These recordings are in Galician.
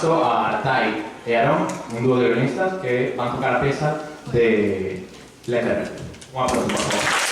paso a Tai e Aarón, un dúo de violinistas que van tocar a peza de Letterman. Un aplauso, por favor.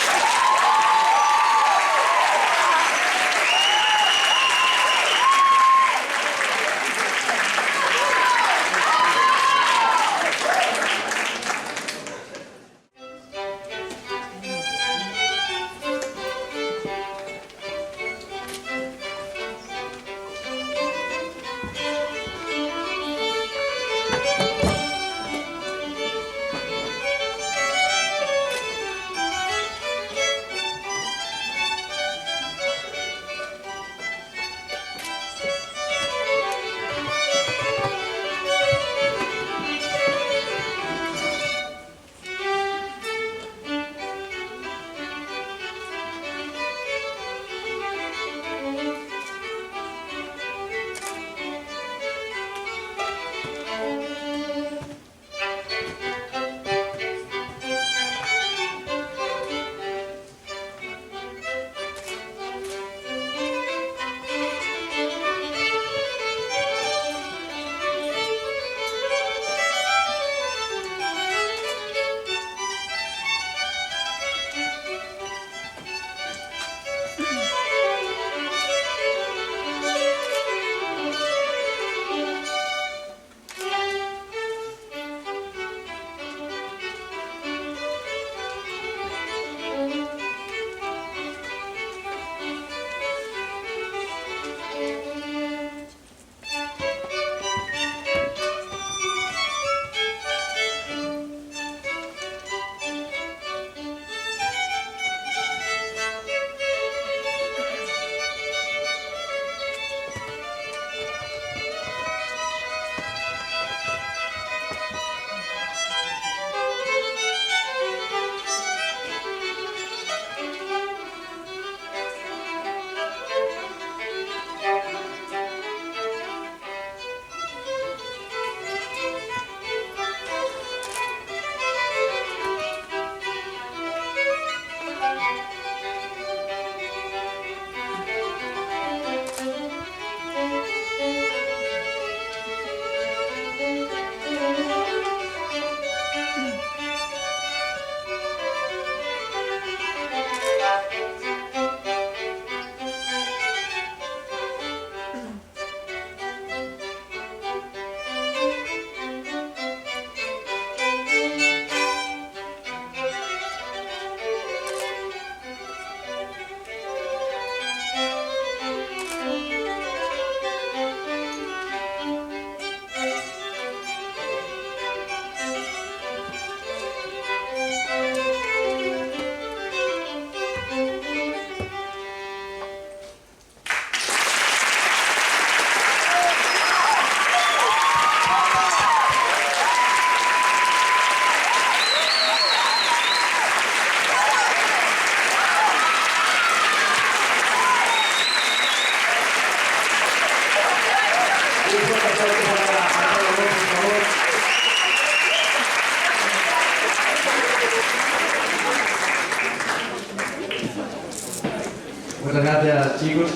Muchas gracias, chicos.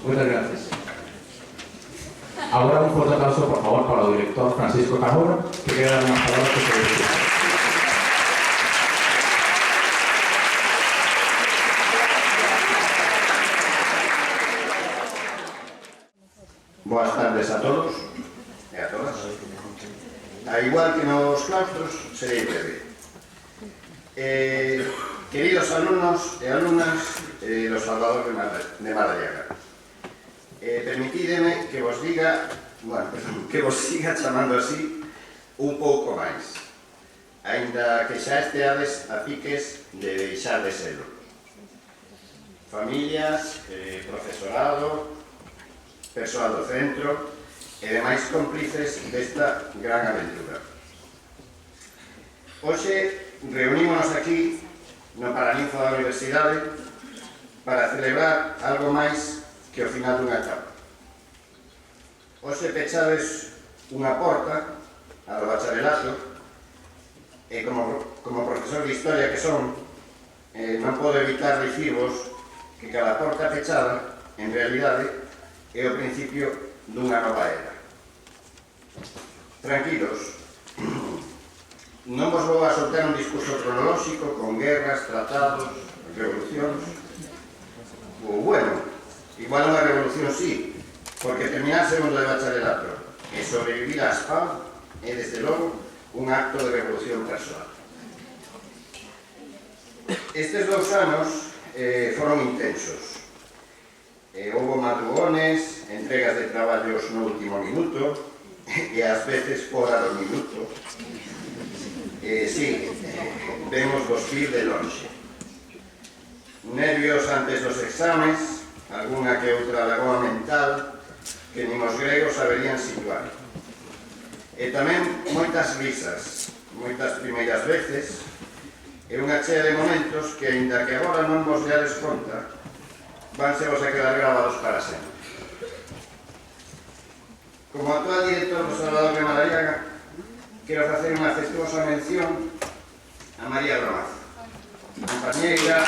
Muchas gracias. Ahora un fuerte aplauso, por favor, para el director Francisco Carmona, que quiere dar unas palabras que se dirigen. Boas tardes a todos e a todas. A igual que nos claustros, serei breve. Queridos alumnos e alumnas do Salvador de Madariaga, permitideme que vos diga, que vos siga chamando así un pouco máis, aínda que xa esteades a piques de deixar de serlo. Familias, profesorado, persoal do centro e demais cómplices desta gran aventura. Hoxe reunímonos aquí no Paraninfo da Universidade para celebrar algo máis que o final dunha etapa. Hoxe pechades unha porta a do bacharelato e como profesor de historia que son, non podo evitar dicirvos que cada porta pechada, en realidade, é o principio dunha nova era. Tranquilos, non vos vou a soltar un discurso cronolóxico con guerras, tratados, revolucións. Ou bueno, igual unha revolución sí, porque terminar segundo de bacharelato e sobrevivir a SPAM é, desde logo, un acto de revolución persoal. Estes 2 anos foron intensos. Houbo madrugones, entregas de traballos no último minuto, e ás veces fora do minuto. Sí, vemos vos vir de longe. Nervios antes dos exames, alguna que outra lagoa mental que nin os gregos saberían situar. E tamén moitas risas, moitas primeiras veces, e unha chea de momentos que, aínda que agora non vos deades conta, vanse vos a quedar gravados para sempre. Como actual director do Salvador de Madariaga, quero facer unha afectuosa mención a María Romazo, compañeira,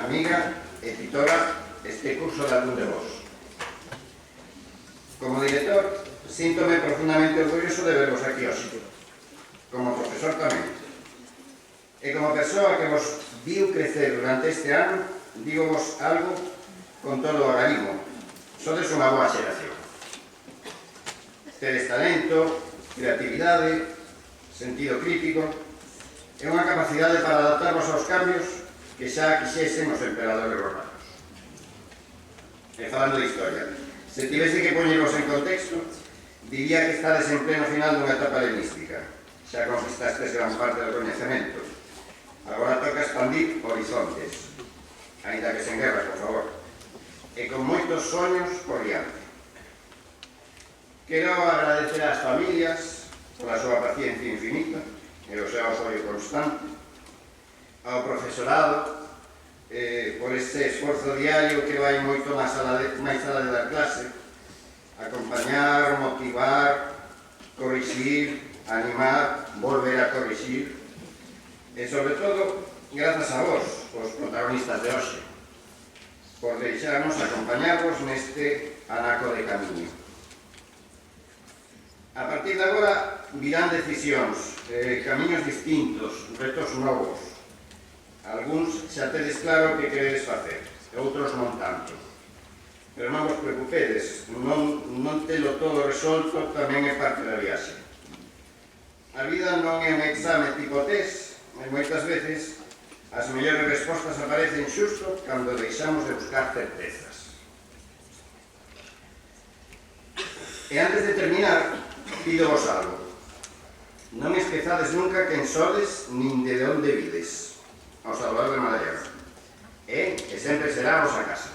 amiga e titora este curso de algún de vos. Como director, síntome profundamente orgulloso de vervos aquí hoxe. Como profesor tamén. E como persoa que vos viu crecer durante este ano, digo vos algo con todo o agarimo. Sodes unha boa xeración. Tedes talento, creatividade, sentido crítico e unha capacidade para adaptarvos aos cambios que xa quixesen os emperadores romanos. E falando de historia, se tivese que poñervos en contexto, diría que estades en pleno final dunha etapa helenística. Xa conquistastes gran parte do coñecemento. Agora toca expandir horizontes, aínda que sen guerra, por favor, e con moitos soños por diante. Quero agradecer ás familias pola súa paciencia infinita e o seu apoio constante, ao profesorado por ese esforzo diario que vai moito máis alá de dar clase, acompañar, motivar, corrixir, animar, volver a corrixir e, sobre todo, grazas a vos, os protagonistas de hoxe, por deixarnos acompañarvos neste anaco de camiño. A partir de agora virán decisións, camiños distintos, retos novos. Algúns xa tedes claro o que queredes facer, outros non tanto. Pero non vos preocupedes, non telo todo resolto tamén é parte da viaxe. A vida non é un exame tipo test, e moitas veces as mellores respostas aparecen xusto cando deixamos de buscar certezas. E antes de terminar, pido vos algo. Non esquezades nunca quen sodes nin de onde vides, ao Salvador de Madariaga. E sempre será a vosa casa.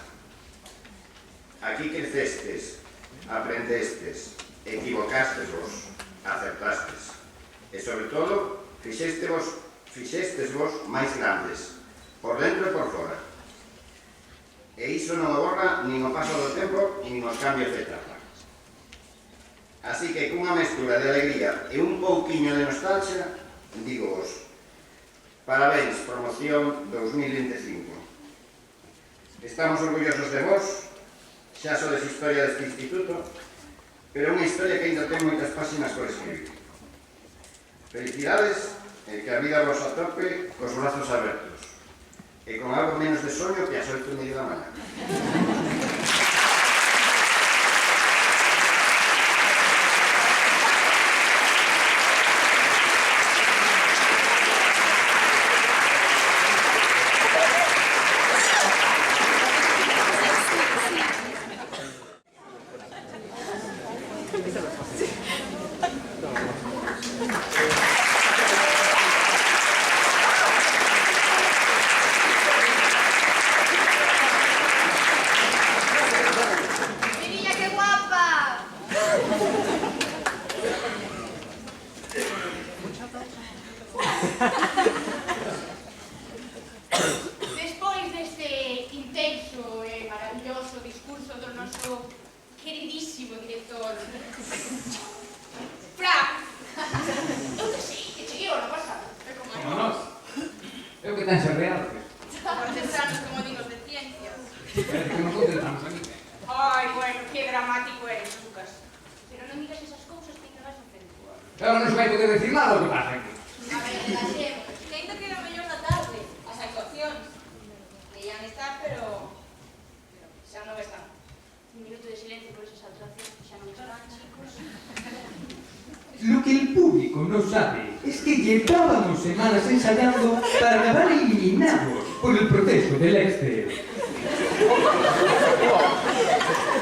Aquí crecestes, aprendestes, equivocastes vos, acertastes. E, sobre todo, fixestes vos máis grandes, por dentro e por fora. E iso non aborda nin o paso do tempo, nin os cambios de etapa. Así que, cunha mestura de alegría e un pouquiño de nostalgia, digo vos, parabéns, promoción 2025. Estamos orgullosos de vos, xa sodes historia deste instituto, pero unha historia que ainda ten moitas páxinas por escribir. Felicidades e que a vida vos atope cos brazos abertos e con algo menos de soño que as 8:30 da mañá. Despois deste intenso e maravilloso discurso do noso queridísimo director Fran, eu que sei, que cheguei o ano pasado, competencias reales. Artesanos como dinos de ciencias. Parece que nos contentamos aquí. Ai, bueno, que dramático eres, Lucas. Pero non digas esas cousas que te vas a hacer. Pero non se vai poder decir nada o que pasa aquí. A ver, relaxemos. Que ainda queda mellor da tarde. As actuacións. Deían estar, pero xa non están. Un minuto de silencio por esas actuacións que xa non están, chicos. Lo que el público no sabe es que llevábamos semanas ensayando para acabar eliminados por el proceso del Excel.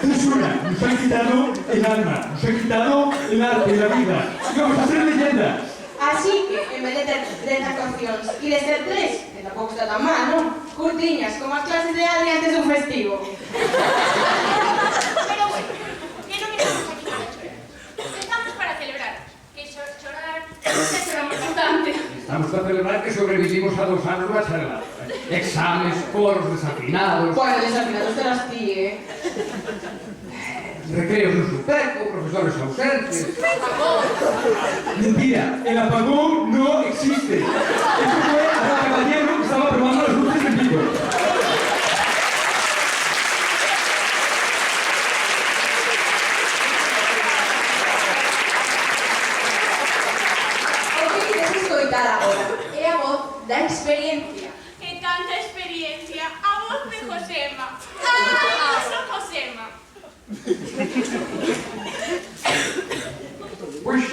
Censura, nos han quitado el alma, nos han quitado el arte, la vida. Y vamos a ser leyendas. Así que, en vez de ter 30 actuacións, ides ter 3, que tampouco está tan mal, non? Curtiñas, como as clases de Adri antes dun festivo. Pero bueno, que non estamos aquí para chorar. Estamos para celebrar. Que chorar é chorar importante. Estamos a celebrar que sobrevivimos a 2 anos de bacharelato. Exames, coros desafinados, Bueno, desafinados te las ti, recreos no superco, profesores ausentes. Mentira, el apagón no existe. Eso fue a caballero que estaba probando las luces en vivo. O que queres escoitar agora é a voz da experiencia. Que tanta experiencia. A voz de Josema. Ah, son Josema. Pues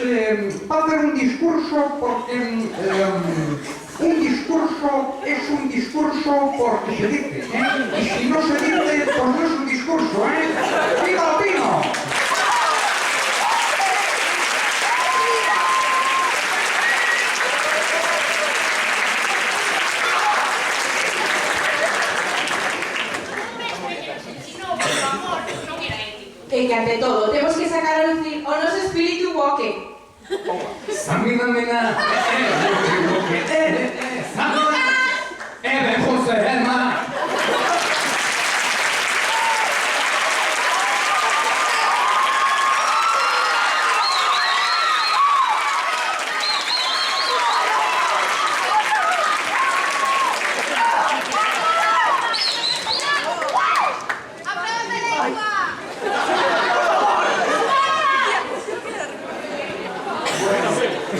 va a hacer un discurso porque un discurso es un discurso porque se dice, ¿eh? Y si no se dice, pues no es un discurso, ¿eh? ¡Viva el vino! E que, ante todo, temos que sacar a lucir o noso espírito woke. Samina, José, hermana.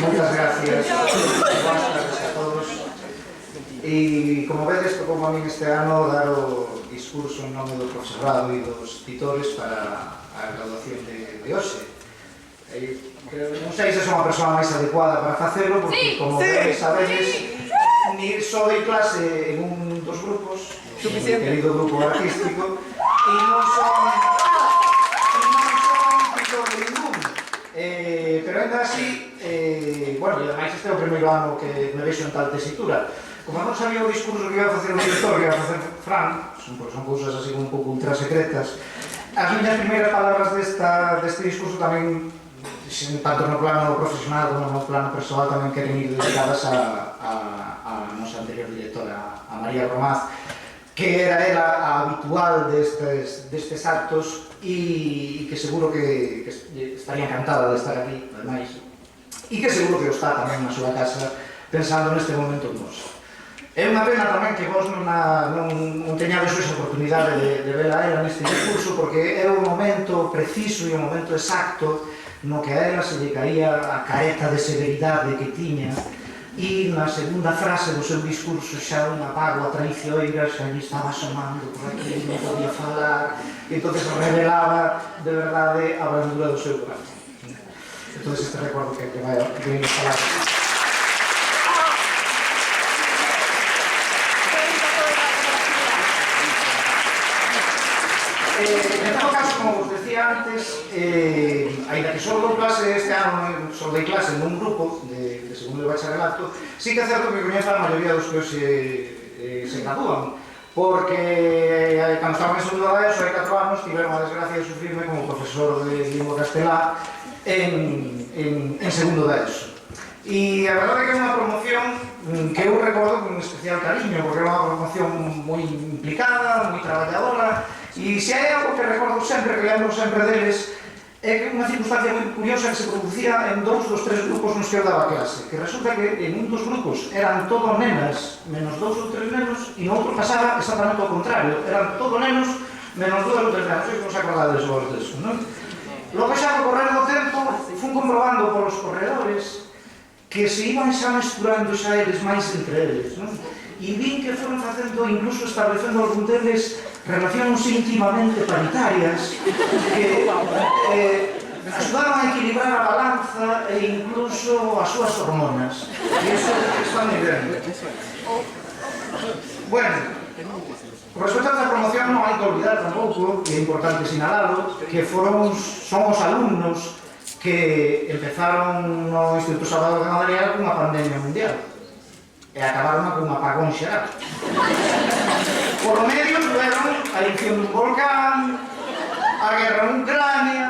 Muchas gracias. Buenas tardes a todos. E, como vedes, tocou a min este ano dar o discurso en nome do profesorado e dos titores para a graduación de hoxe. Non sei se son a persoa máis adecuada para facelo, porque, como sabedes, ni só dei clase en un dos grupos, o querido grupo artístico, e non son titor de ningún. Pero ainda así, bueno, e ademais este é o primeiro ano que me vexo en tal tesitura. Como non sabía o discurso que iba a facer o director, que iba a facer Fran, son cousas así un pouco ultra secretas, as miñas primeiras palabras deste discurso tamén, tanto no plano profesional como no plano persoal, tamén queren ir dedicadas a nosa anterior directora, a María Romaz, que era ela a habitual destes actos e que seguro que estaría encantada de estar aquí, ademais, e que seguro que o está tamén na súa casa pensando neste momento noso. É unha pena tamén que vos non teñades esa oportunidade de ver a ela neste discurso, porque é o momento preciso e o momento exacto no que a ela se lle caía a careta de severidade que tiña, e na segunda frase do seu discurso xa unha págoa traicioneira xa lle estaba asomando por aquí, non podía falar, e entón revelaba de verdade a brandura do seu corazón. Entón este recordo que vai a falar. En todo caso, como vos decía antes, ainda que só dou clase este ano, só dei clase nun grupo de segundo de bacharelato, sí que é certo que coñezo a maioría dos que hoxe se gradúan, porque cando estaba en segundo da ESO, hai 4 anos, tiveron a desgracia de sufrirme como profesor de lingua castelá en segundo da ESO. E a verdade é que é unha promoción que eu recordo con especial cariño, porque é unha promoción moi implicada, moi traballadora, e se hai algo que recordo sempre, que lembro sempre deles, é unha circunstancia moi curiosa que se producía en 2 dos 3 grupos nos que eu daba clase, que resulta que en un dos grupos eran todo nenas menos 2 ou 3 nenos e no outro pasaba exactamente ao contrario, eran todo nenos menos 2 ou 3 nenos, non vos acordades vos deso, non? Logo xa ao correr do tempo fun comprobando polos corredores que se iban xa mesturando xa eles máis entre eles, non? E vin que foron facendo, incluso establecendo algún deles relacións íntimamente paritarias que axudaron a equilibrar a balanza e incluso as súas hormonas. E iso está moi ben. Bueno, por respecto a promoción non hai que olvidar tampouco, que é importante sinalalo, que son os alumnos que empezaron no Instituto Salvador de Madariaga cunha pandemia mundial e acabaron con un apagón xeral. Por lo medio tuvieron a erupción dun volcán, a guerra en Ucrania,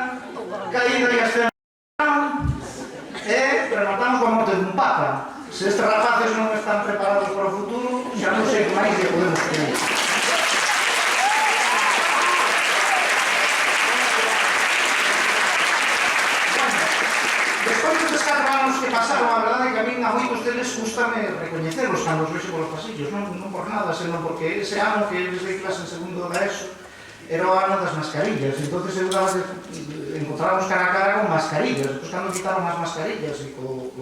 caída e ascensión e rematamos coa morte dun papa. Se estes rapaces non están preparados para o futuro, xa non sei que máis lle podemos creer. Despois destes 4 anos que pasaron, a verdade é que a min a moitos deles gustame recoñecelos cando os vexo polos pasillos, non por nada, senón porque ese ano que eles dei clase en segundo da ESO era o ano das mascarillas, entonces eu daba de encontrarnos cara a cara con mascarillas, despois cando quitaron as mascarillas e co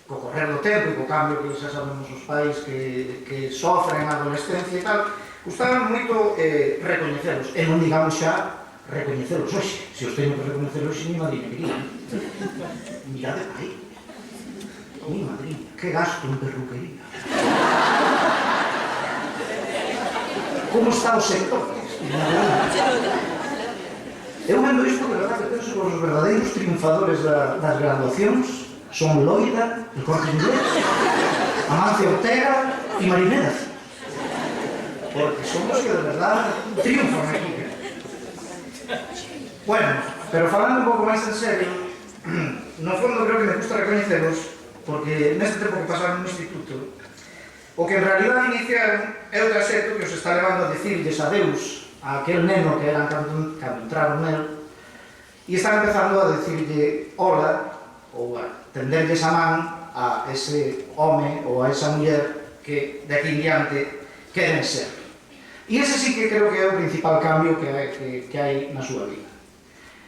correr do tempo e co cambio que xa sabemos os pais que sofren a adolescencia e tal, gustaba moito recoñecelos, e non digamos xa recoñecelos hoxe. Se os teño que recoñecer hoxe, mi madriña quería. Mirade aí. Mi madriña, que gasto en perruquería. Como está o sector? Eu vendo isto, de verdade, que penso que os verdadeiros triunfadores das graduacións son Loida, el Corte Inglés, Amancio Ortega e Marineda. Porque son os que de verdade triunfan aquí. Bueno, pero falando un pouco máis en serio, no fondo creo que me gusta recoñecelos porque neste tempo que pasaron no instituto o que en realidad iniciaron é o traxecto que os está levando a decirlles adeus a aquel neno que eran cando entraron nel e están empezando a decirlle hola ou a tenderlles a man a ese home ou a esa muller que de aquí en diante queren ser. E ese sí que creo que é o principal cambio que hai na súa vida.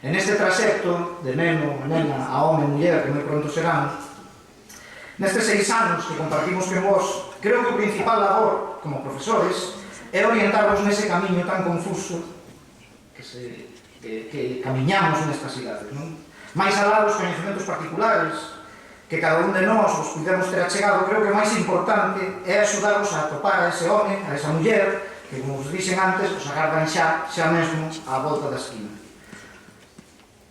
En este traxecto de neno, nena, a home, muller, que moi pronto serán, nestes 6 anos que compartimos con vos, creo que o principal labor como profesores é orientarvos nese camiño tan confuso que camiñamos nestas idades, non? Mais alá dos coñecementos particulares que cada un de nós vos pudemos ter achegado, creo que o máis importante é axudaros a atopar a ese home, a esa muller, que, como vos dixen antes, os agardan xa mesmo á volta da esquina.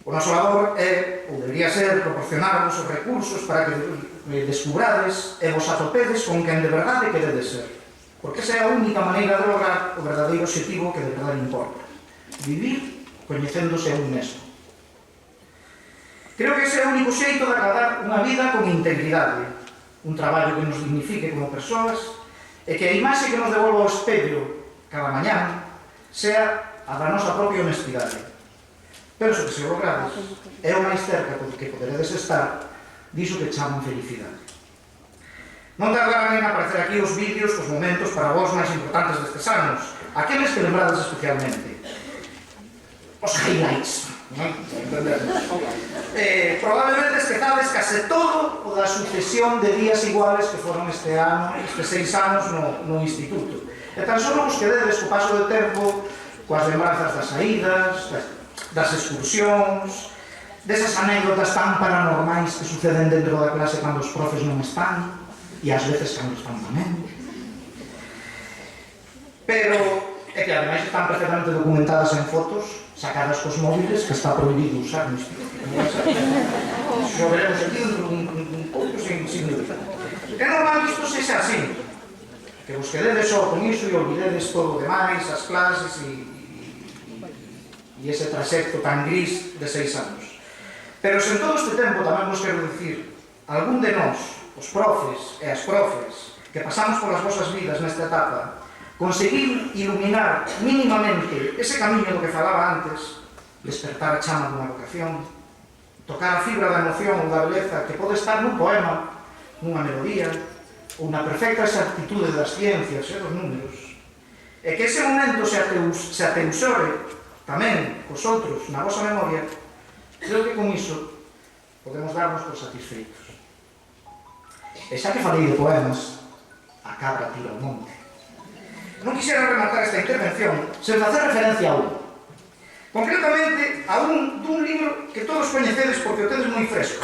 O noso labor é, ou debería ser, proporcionarvos os recursos para que descubrades e vos atopedes con quen de verdade queredes ser. Porque esa é a única maneira de lograr o verdadeiro objetivo que de verdade importa. Vivir coñecéndose a un mesmo. Creo que ese é o único xeito de agradar unha vida con integridade, un traballo que nos dignifique como persoas e que a imaxe que nos devolva o espello cada mañán sea a da nosa propia honestidade. Penso que se logrades é o máis cerca que poderedes estar diso que chaman felicidade. Non tardarán en aparecer aquí os vídeos, os momentos para vos máis importantes destes anos, aqueles que lembrades especialmente. Os highlights, non? Probablemente esquezades case todo o da sucesión de días iguales que foron este ano, estes 6 anos no instituto. E tan só vos quededes co paso do tempo coas lembranzas das saídas, das excursións, desas anécdotas tan paranormais que suceden dentro da clase cando os profes non están e ás veces cando están tamén. Pero é que ademais están perfectamente documentadas en fotos sacadas cos móviles que está prohibido usar no instituto. Xo veremos aquí dentro un pouco sin dúbida. É normal que isto sexa así, que vos quededes só con iso e olvidedes todo o demais, as clases e ese traxecto tan gris de 6 anos. Pero se en todo este tempo tamén vos quero dicir, algún de nós, os profes e as profes, que pasamos polas vosas vidas nesta etapa, conseguir iluminar mínimamente ese camiño do que falaba antes, despertar a chama dunha vocación, tocar a fibra da emoción ou da beleza que pode estar nun poema, nunha melodía, ou na perfecta exactitude das ciencias e dos números, e que ese momento se ateusore tamén cos outros na vosa memoria, creo que con iso podemos darnos por satisfeitos. E xa que falei de poemas, a cabra tira ao monte. Non quixera rematar esta intervención sen facer referencia a un. Concretamente, a un dun libro que todos coñecedes porque o tedes moi fresco.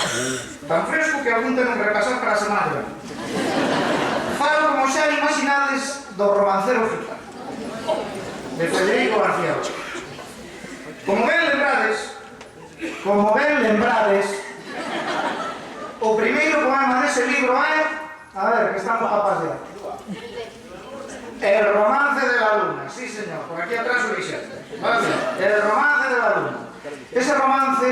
Tan fresco que algún temos que repasar para a semana que vem. Falo, como xa imaginades, do Romancero Gitano, de Federico García Lorca. Como ben lembrades, o primeiro poema dese libro é... A ver, que estamos capaz de... El romance de la luna, sí señor, por aquí atrás o dixente. Vale, el romance de la luna. Ese romance,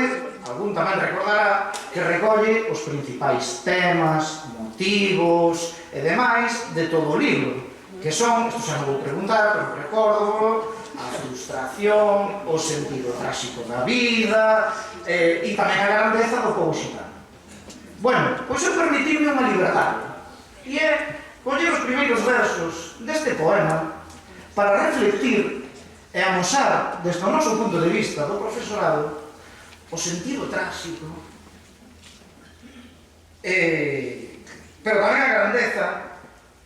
algún tamén recordará, que recolle os principais temas, motivos e demais de todo o libro, que son, isto xa non vou preguntar, pero recordo, a frustración, o sentido tráxico da vida e tamén a grandeza do povo xitano. Bueno, pois eu permitirme unha liberdade, e é coller os primeiros versos deste poema para reflectir e amosar, desde o noso punto de vista do profesorado, o sentido tráxico, pero tamén a grandeza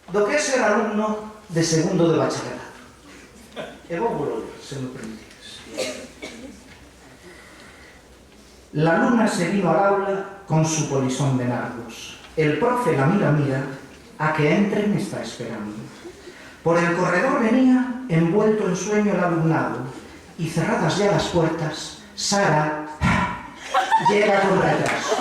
do que é ser alumno de segundo de bacharelato. E vou volver, se me permitides. La luna se vino al aula con su polisón de nardos. El profe la mira, a que entre me está esperando. Por el corredor venía, envuelto en sueño el alumnado, y cerradas ya las puertas, Sara llega con retraso.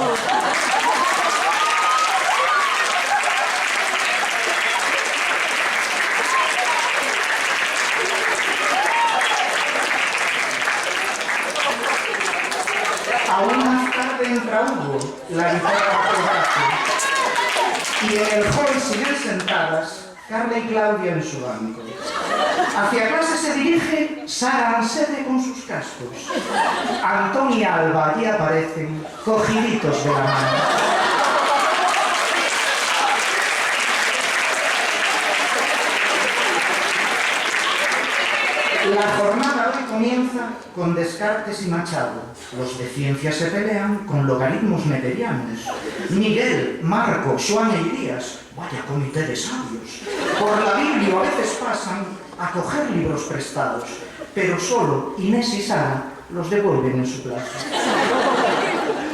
Aún más tarde entra Hugo, la guitarra por brazo, y en el hall siguen sentadas Carla y Claudia en su banco. Hacia clase se dirige Sara Ansede con sus cascos. Antón y Alba allí aparecen, cogiditos de la mano. La jornada hoy comienza con Descartes y Machado. Los de ciencia se pelean con logaritmos neperianos. Miguel, Marco, Joan e Irías, vaya comité de sabios. Por la Biblia a veces pasan a coger libros prestados, pero solo Inés y Sara los devuelven en su plaza.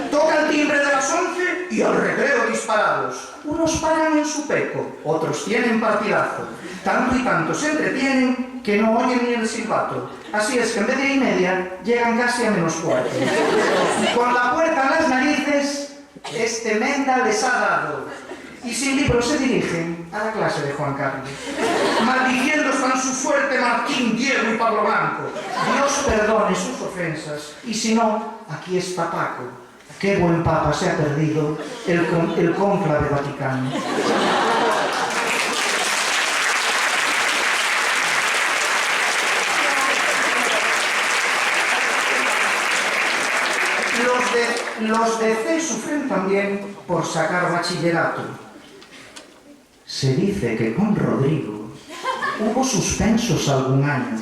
Toca el timbre de las 11 y al recreo disparados. Unos paran en su peco, otros tienen partidazo. Tanto y tanto se entretienen que no oyen ni el silbato. Así es que en vez de 1:30 llegan casi a -4. Con la puerta en las narices, este menda les ha dado. Y sin libros se dirigen a la clase de Juan Carlos. Maldiciendo están su fuerte Martín, Diego y Pablo Blanco. Dios perdone sus ofensas. Y si no, aquí está Paco. Qué buen papa se ha perdido el cónclave vaticano. Los de C sufren también por sacar bachillerato. Se dice que con Rodrigo hubo suspensos algún año,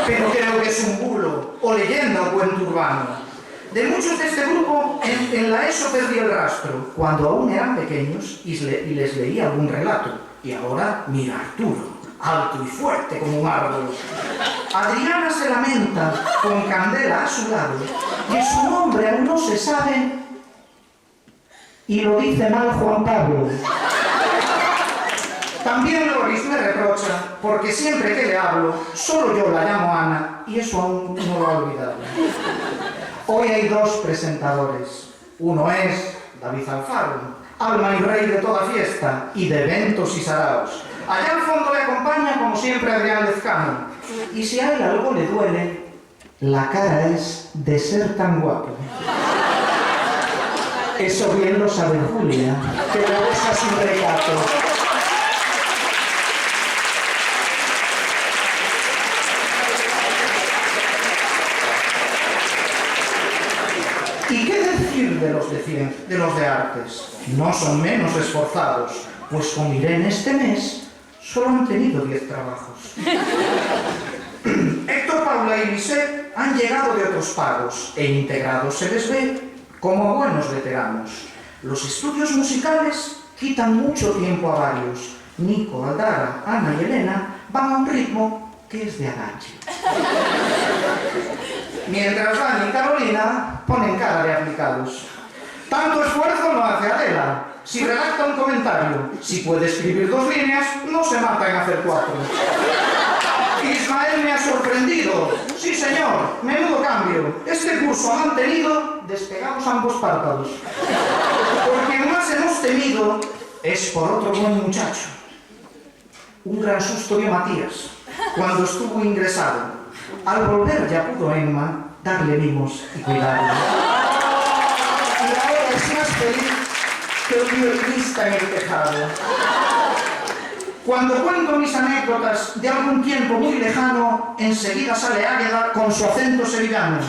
pero creo que es un bulo, o leyenda o cuento urbano. De muchos de este grupo, en la ESO perdí el rastro, cuando aún eran pequeños y les leía algún relato. Y ahora, mira Arturo, alto y fuerte como un árbol. Adriana se lamenta con Candela a su lado, y su nombre aún no se sabe, y lo dice mal Juan Pablo. También Loris me reprocha, porque siempre que le hablo, solo yo la llamo Ana, y eso aún no lo ha olvidado. Hoy hay 2 presentadores. Uno es David Alfaro, alma y rey de toda fiesta, y de eventos y saraos. Allá al fondo le acompaña, como siempre, Adrián Lezcano. Y si a él algo le duele, la cara es de ser tan guapo. Eso bien lo sabe Julia, que lo besa sin recato. de los de artes. No son menos esforzados, pues con Irene este mes solo han tenido 10 trabajos. Héctor, Paula y Lisette han llegado de otros pagos e integrados se les ve como buenos veteranos. Los estudios musicales quitan mucho tiempo a varios. Nico, Aldara, Ana y Elena van a un ritmo que es de agache. Mientras Dani y Carolina ponen cara de aplicados. Tanto esfuerzo no hace Adela. Si redacta un comentario, si puede escribir 2 líneas, no se mata en hacer 4. Ismael me ha sorprendido. Sí, señor, menudo cambio. Este curso ha mantenido despegados ambos párpados. Por quien más hemos temido es por otro buen muchacho. Un gran susto dio Matías cuando estuvo ingresado. Al volver ya pudo Emma darle mimos y cuidarlo. Y ahora es más feliz que un violinista en el tejado. Cuando cuento mis anécdotas de algún tiempo muy lejano, enseguida sale Águeda con su acento sevillano.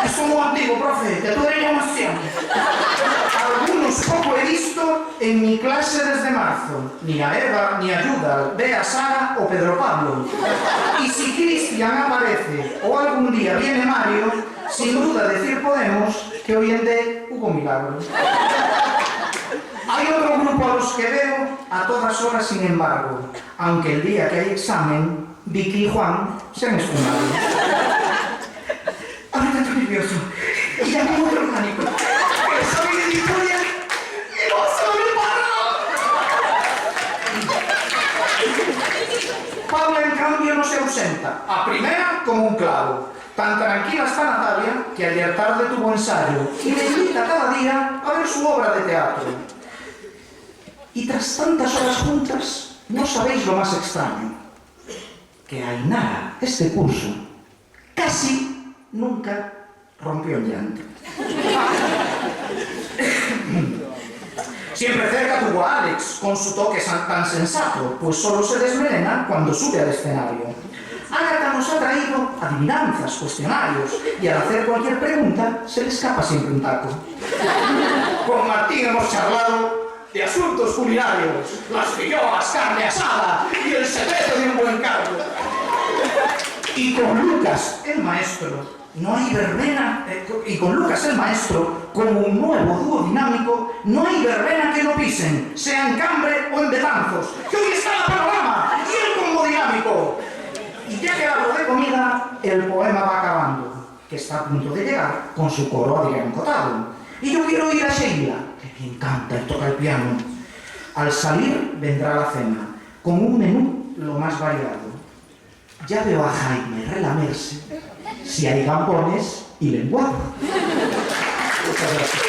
Es como antiguo, profe, que tú eres emoción. Algunos poco he visto en mi clase desde marzo. Ni a Eva, ni a Yuda, Bea, Sara o Pedro Pablo. Y si Cristian aparece o algún día viene Mario, sin duda decir podemos que hoy en día hubo milagros. Hay otro grupo a los que veo a todas horas, sin embargo, aunque el día que hay examen, Vicky y Juan se han esfumado. Ahorita estoy nervioso y ya me muero orgánico. Soy de Victoria y no soy parado. Paula, en cambio, no se ausenta. A primera, como un clavo. Tan tranquila está Natalia que ayer tarde tuvo ensayo y le invita cada día a ver su obra de teatro. Y tras tantas horas juntas, no sabéis lo más extraño. Que Ainara, este curso, casi nunca rompió en llanto. Siempre cerca tuvo a Alex, con su toque tan sensato, pues solo se desmelena cuando sube al escenario. Ágata nos ha traído adivinanzas, cuestionarios, y al hacer cualquier pregunta, se le escapa siempre un taco. Con Martín hemos charlado de asuntos culinarios, las filloas, carne asada y el secreto de un buen caldo. Y con Lucas, el maestro, no hay verbena, y con Lucas, el maestro, como un nuevo dúo dinámico, no hay verbena que no pisen, sea en Cambre o en Betanzos, que hoy está en el panorama y el combo dinámico. Y ya que hablo de comida, el poema va acabando, que está a punto de llegar con su coro Adrián Cotado. Y yo quiero ir a Sheila, que me encanta y toca el piano. Al salir vendrá la cena, con un menú lo más variado. Ya veo a Jaime relamerse, si hay gambones y lenguado. Muchas gracias.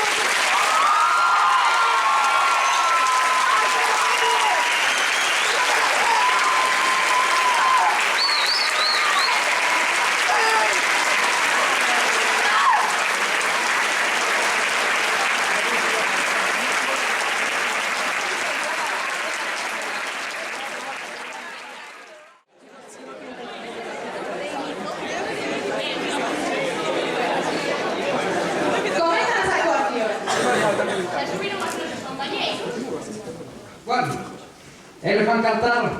Bueno, ellos van a cantar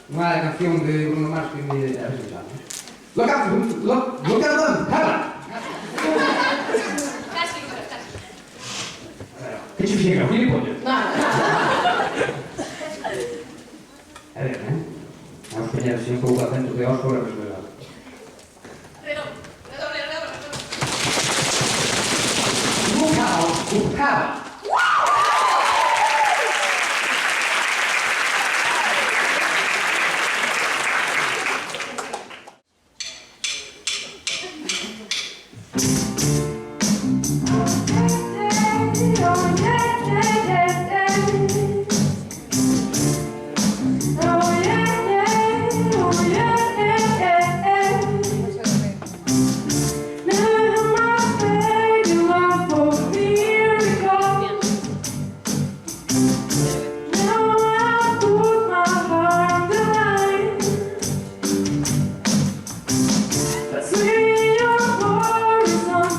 una canción de Bruno Mars que me ha escuchado. Lo cantan, ¡jala! Casi. ¿Qué significa? ¿Gilipollas? No. A ver, vamos a poner así un pouco acento de Oscar a respetar. Redoble. Buscaba. See your horizon.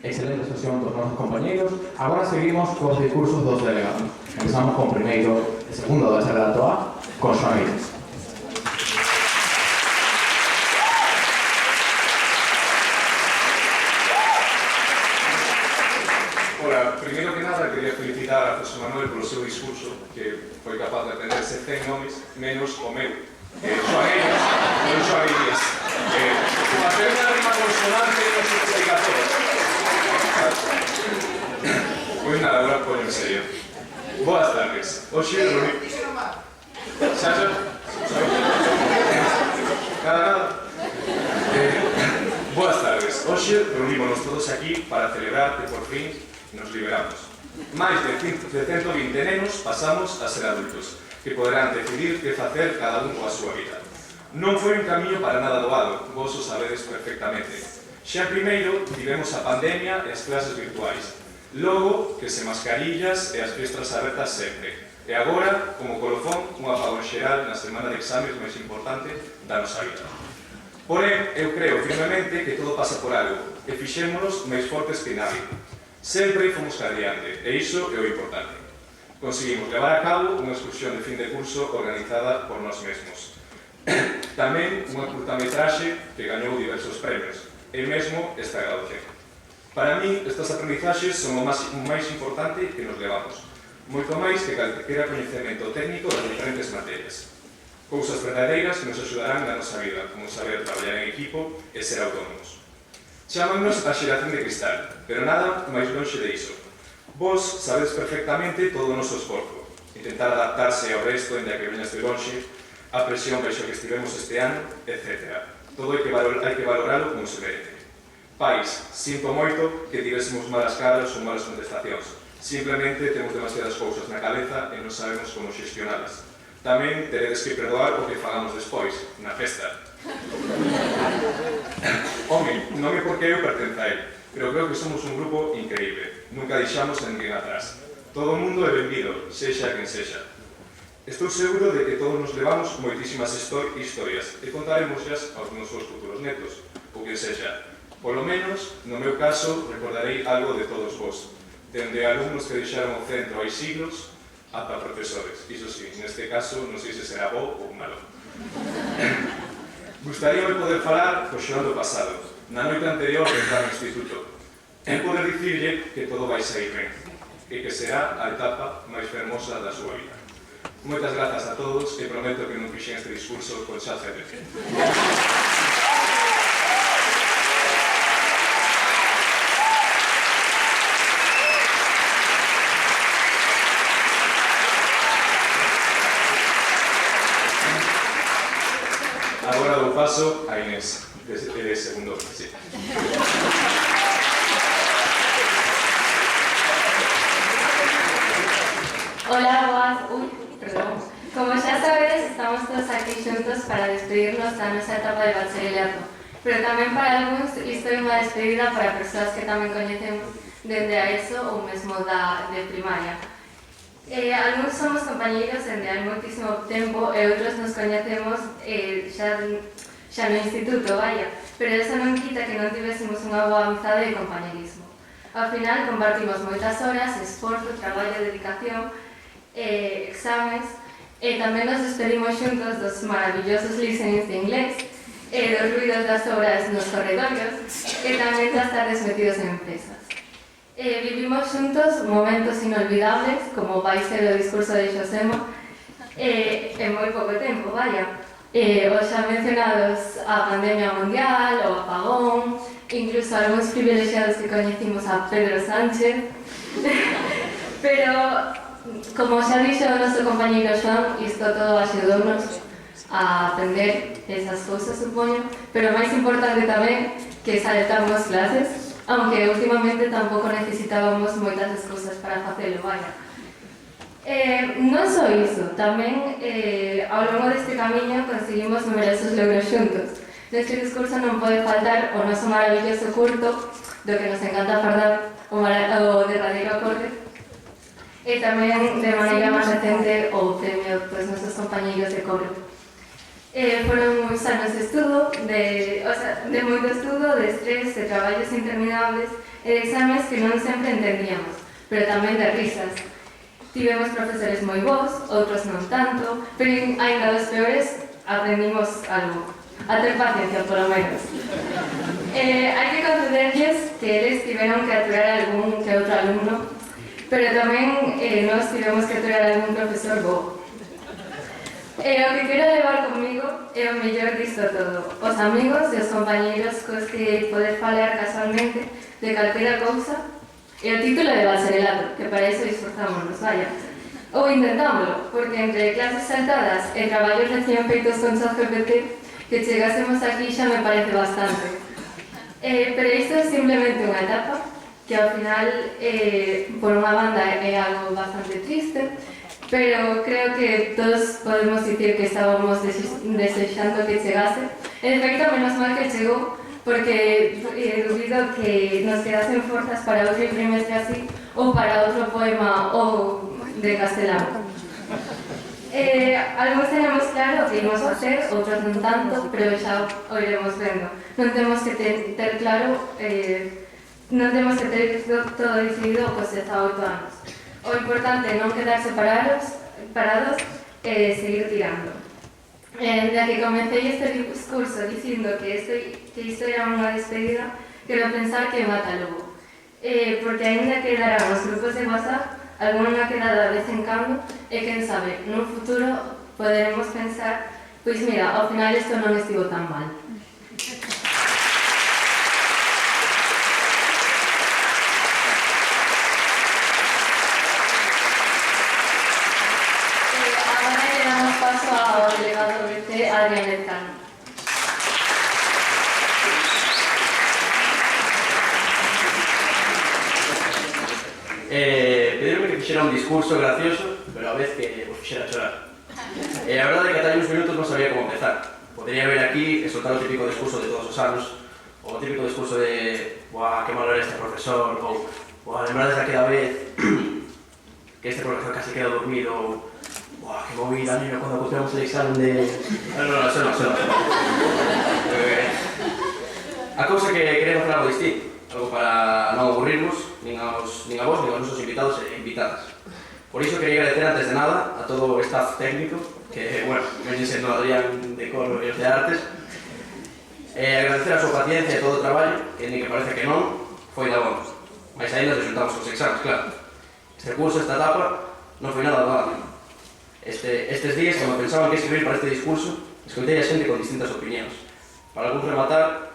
Excelente sesión dos nosos compañeiros. Agora seguimos cos discursos dos delegados. Empezamos con primeiro e segundo da Serrato A, con Xoan Aires. Hola, primero que nada quería felicitar a José Manuel polo seu discurso, que foi capaz de atenderse 100 nomes menos o meu. Xoan Aires, non Xoan Aires. Facer unha rima consonante non se explica todo. Pois nada, agora poño en serio. Boas tardes. Oxe, Xaxa? Nada. Boas tardes. Hoxe reunímonos todos aquí para celebrar que por fin nos liberamos. Máis de 120 nenos pasamos a ser adultos, que poderán decidir que facer cada un coa súa vida. Non foi un camiño para nada doado, vos o sabedes perfectamente. Xa primeiro tivemos a pandemia e as clases virtuais. Logo, que se mascarillas e as fiestras abertas sempre. E agora, como colofón, un apagón xeral na semana de exames máis importante da nosa vida. Porén, eu creo firmemente que todo pasa por algo, e fixémonos máis fortes que nadie. Sempre fomos adiante, e iso é o importante. Conseguimos levar a cabo unha excursión de fin de curso organizada por nós mesmos. Tamén unha curtametraxe que gañou diversos premios, e mesmo esta graduación. Para mí, estas aprendizaxes son o máis importante que nos levamos, moito máis que calquera coñecemento técnico das diferentes materias. Cousas verdadeiras que nos axudarán na nosa vida, como saber traballar en equipo e ser autónomos. Chámannos a xeración de cristal, pero nada máis lonxe de iso. Vos sabedes perfectamente todo o noso esforzo, intentar adaptarse ao resto en que veñas de lonxe, a presión baixo que estivemos este ano, etc. Todo hai que valoralo como se merece. Pais, sinto moito que tivésemos malas caras ou malas contestacións. Simplemente temos demasiadas cousas na cabeza e non sabemos como xestionalas. Tamén teredes que perdoar o que fagamos despois, na festa. Home, non é porque eu pertenza a él, pero creo que somos un grupo increíble. Nunca deixamos a ninguén atrás. Todo o mundo é benvido, sexa quen sexa. Estou seguro de que todos nos levamos moitísimas historias e contaremoslas aos nosos futuros netos, ou quen sexa. Polo menos, no meu caso, recordarei algo de todos vos, dende alumnos que deixaron o centro hai siglos ata profesores. Iso sí, neste caso, non sei se será bo ou malo. Gustaríame poder falar co Xoan do pasado, na noite anterior de entrar no instituto, e poder dicirlle que todo vai sair ben, e que será a etapa máis fermosa da súa vida. Moitas grazas a todos e prometo que non fixen este discurso con ChatGPT. Agora dou paso a Inés, de segundo. Sí. Hola, perdón. Como xa sabedes, estamos todos aquí xuntos para despedirnos da nosa etapa de bachillerato, pero tamén para algúns isto é unha despedida para persoas que tamén coñecemos dende a ESO ou mesmo de primaria. Algúns somos compañeiros dende hai moitísimo tempo e outros nos coñecemos xa no instituto, vaya, pero eso non quita que non tivésemos unha boa amizade e compañerismo. Ao final compartimos moitas horas, esforzo, traballo, dedicación, exames, e tamén nos despedimos xuntos dos maravillosos listenings de inglés, dos ruidos das obras nos corredorios, e tamén das tardes metidos en empresas. Vivimos xuntos momentos inolvidables, como vai ser o discurso de Xosema, en moi pouco tempo, vaya. Os xa mencionados a pandemia mundial, o apagón, incluso algúns privilexiados que coñecimos a Pedro Sánchez. Pero, como xa dixo o noso compañeiro Xoan, isto todo axudounos a aprender esas cousas, supoño, pero máis importante tamén que saltamos clases, aunque últimamente tampouco necesitábamos moitas das cousas para facelo, vaya. Non só iso, tamén ao longo deste camiño conseguimos numerosos logros xuntos. Neste discurso non pode faltar o noso maravilloso curto, do que nos encanta fardar, o derradeiro acorde, e tamén de maneira máis recente o premio dos nosos compañeiros de cobro. Foron uns anos de estudo, de moito estudo, de estrés, de traballos interminables e de exames que non sempre entendíamos, pero tamén de risas. Tivemos profesores moi bons, outros non tanto, pero ainda dos peores aprendimos algo. A ter paciencia, polo menos. Hai que concederlles que eles tiveron que aturar algún que outro alumno, pero tamén nós tivemos que aturar algún profesor bo. O que quero levar comigo é o mellor disto todo. Os amigos e os compañeiros cos que poder falar casualmente de calquera cousa e o título de bacharelato, que para iso esforzámonos, vaya. Ou intentámoslo, porque entre clases saltadas e traballos recién feitos con ChatGPT, que chegásemos aquí xa me parece bastante. Pero isto é simplemente unha etapa que ao final, por unha banda, é algo bastante triste, pero creo que todos podemos dicir que estábamos desexando que chegase. En efecto, menos mal que chegou, porque dubido que nos quedasen forzas para outro trimestre así, ou para outro poema ou de castelano. Algúns tenemos claro que imos facer, outros non tanto, pero xa o iremos vendo. Non temos que ter claro, non temos que ter todo decidido cos 18 anos. O importante é non quedarse parados e seguir tirando. Da que comecei este discurso dicindo que isto era unha despedida, quero pensar que mata logo. Porque aínda quedarán os grupos de WhatsApp, alguna quedada de vez en cando, e quen sabe, nun futuro poderemos pensar, pois mira, ao final isto non estivo tan mal. Agora lle damos paso ao delegado BC, Adrián Lezcano. Pedironme que fixera un discurso gracioso, pero a vez que os fixera chorar. A verdade é que ata uns minutos non sabía como empezar. Podería ver aquí e soltar o típico discurso de todos os anos, ou o típico discurso de «Buah, que malo era este profesor», ou «Buah, lembrades daquela vez que este profesor casi queda dormido», ou «Buah, que movida, neno, cando copiamos el examen de...» Non, eso non. A cousa que queremos falar algo distinto, algo para non aburrirnos, nin a vos, nin aos nosos invitados e invitadas. Por iso quería agradecer antes de nada a todo o staff técnico, que, bueno, veñen sendo Adrián de Coro e os de Artes, e agradecer a súa paciencia e todo o traballo, que nin que parece que non, foi da bons. Mas aí nos resultamos os exames, claro. Este curso, esta etapa, non foi nada doado. Estes días, cando pensaban que escribir para este discurso, escoitei a xente con distintas opinións. Para algún rematar,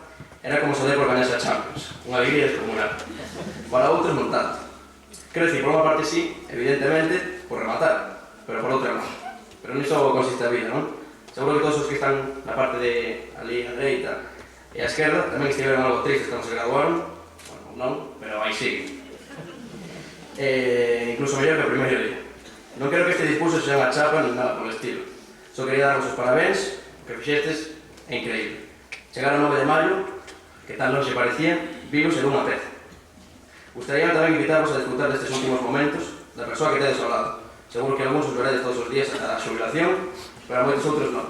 era como saber por gañarse a Champions, unha alegría descomunal. Para outros non tanto. Quero dicir, por unha parte sí, evidentemente, por rematar, pero por outra non. Pero niso consiste a vida, non? Seguro que todos os que están na parte de ali a dereita e a esquerda tamén estiveron algo tristes cando se graduaron, bueno, non, pero aí sigue. Incluso mellor que o primeiro día. Non quero que este discurso sea unha chapa nin nada polo estilo. Só quería daros os parabéns, o que fixestes é increíble. Chegar ao 9 de maio, que tan longe parecía, vivos en unha peza. Gustaría tamén invitarvos a disfrutar destes últimos momentos da persoa que tedes ao lado. Seguro que algúns os veredes todos os días ata a xubilación, pero a moitos outros non.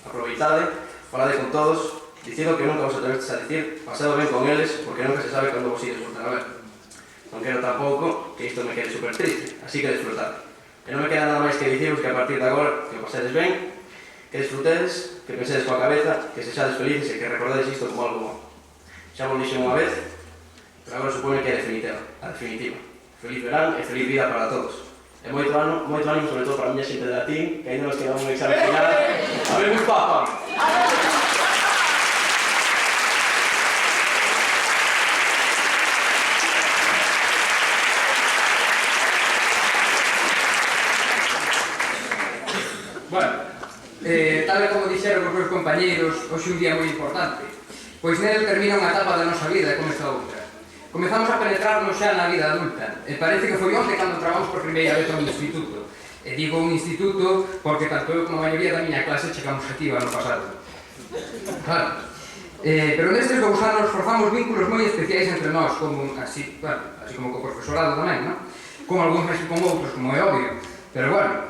Aproveitade, falade con todos, dicindo que nunca vos atrevedes a dicir pasado ben con eles, porque nunca se sabe cando vos ides voltar a ver. Non quero tampouco que isto me quede super triste, así que disfrutade. E non me queda nada máis que diciros que a partir de agora que o pasedes ben, que disfrutedes, que pensedes coa cabeza, que sexades felices e que recordades isto como algo bom. Xa vos dixen unha vez, pero agora supone que é a definitiva. Feliz verán e feliz vida para todos. E moito ánimo, sobre todo para a miña xente de latín, que ainda nos queda un examen final. A ver, un papa! Bueno, tal e como dixeron os meus compañeiros, hoxe un día moi importante, pois nel termina unha etapa da nosa vida e comeza outra. Comezamos a penetrarnos xa na vida adulta, e parece que foi onde cando trabamos por primeira vez a un instituto. E digo un instituto porque tanto eu como a maioría da miña clase chegamos aquí o ano pasado. Claro. Pero nestes 2 anos forzamos vínculos moi especiais entre nós, como así como co profesorado tamén, non? Como algúns máis que con outros, como é obvio. Pero bueno,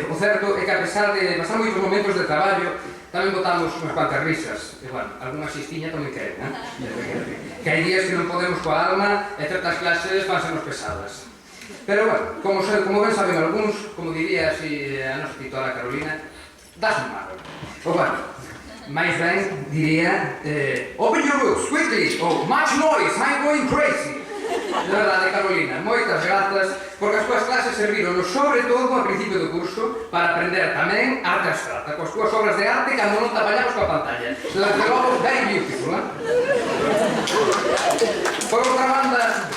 o certo é que a pesar de pasar moitos momentos de traballo, tamén botamos unhas cuantas risas. E, bueno, alguna xistiña tamén queren, non? Que hai días que non podemos coa alma e certas clases fansenos pesadas. Pero, bueno, como ben saben algúns, como diría así a nosa titora Carolina, das un malo. O, bueno, máis ben diría open your books, quickly, or much noise, I'm going crazy. De verdade, Carolina, moitas grazas, porque as túas clases servironos sobre todo ao principio do curso para aprender tamén arte abstracta, coas túas obras de arte cando non te apañamos coa pantalla. Desde logo, very beautiful, non? Por outra banda,